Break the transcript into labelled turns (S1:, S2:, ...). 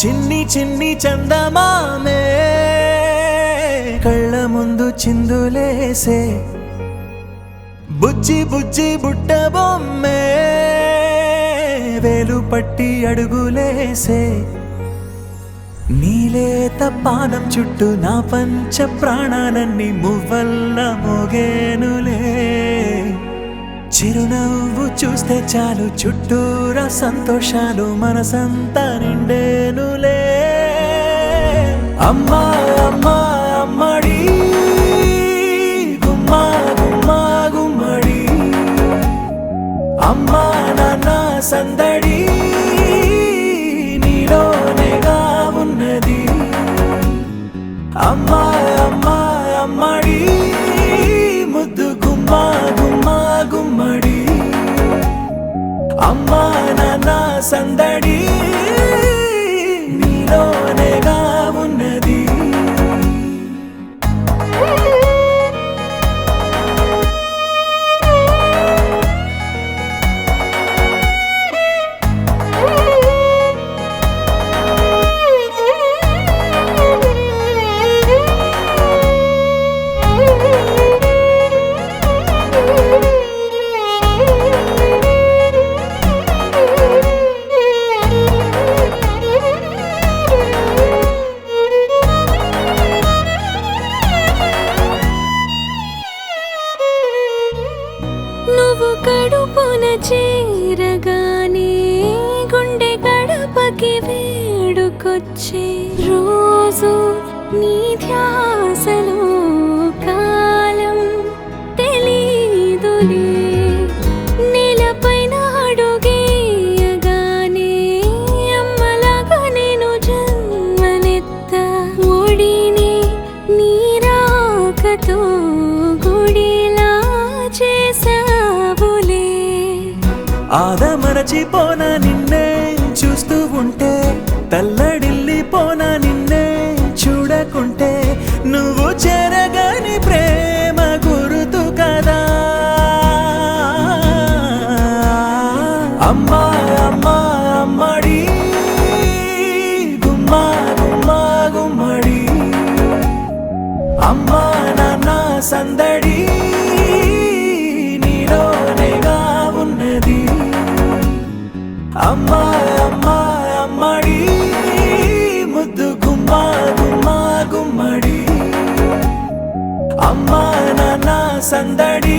S1: చిన్ని చిన్ని చందమామే కళ్ళ ముందు చిందులేసే బుజ్జి బుజ్జి బుట్ట బొమ్మే వేలు పట్టి అడుగులేసే నీలేత పానం చుట్టూ నా పంచ ప్రాణాలన్నీ మువ్వల్ల మోగేనులే చిరునవ్వు చూస్తే చాలు చుట్టూరా సంతోషాలు మనసంతా నిండేనులే అమ్మా అమ్మా అమ్మడి గుమ్మా గుమ్మా గుమ్మడి అమ్మా నాన్న సందడి నీలోనేగా ఉన్నది అమ్మా అమ్మా అమ్మడి ముద్దు గుమ్మా గుమ్మా గుమ్మడి అమ్మా నాన్న సందడి నీలోనేగా ఉన్నది
S2: నువ్వు కడుపున చేరగానే గుండె గడపకి వేడుకొచ్చే రోజు నీ ధ్యాసలో కాలం తెలీదులే నేలపైన అడుగేయగానే అమ్మలాగా నేను జన్మనెత్త ఒడిని నీ రాకతో గుడిలా చేసావులే
S1: ఆదమరచిపోనా నిన్నే చూస్తూ ఉంటే తల్లడిల్లిపోనా నిన్నే చూడకుంటే నువ్వు చెరగని ప్రేమ గురుతు కదా అమ్మా అమ్మా అమ్మడి గుమ్మా గుమ్మా గుమ్మడి అమ్మా నాన్న సందడి నీలోనేగా ఉన్నది అమ్మా అమ్మా అమ్మడి ముద్దు గుమ్మా గుమ్మా గుమ్మడి అమ్మా నాన్న సందడి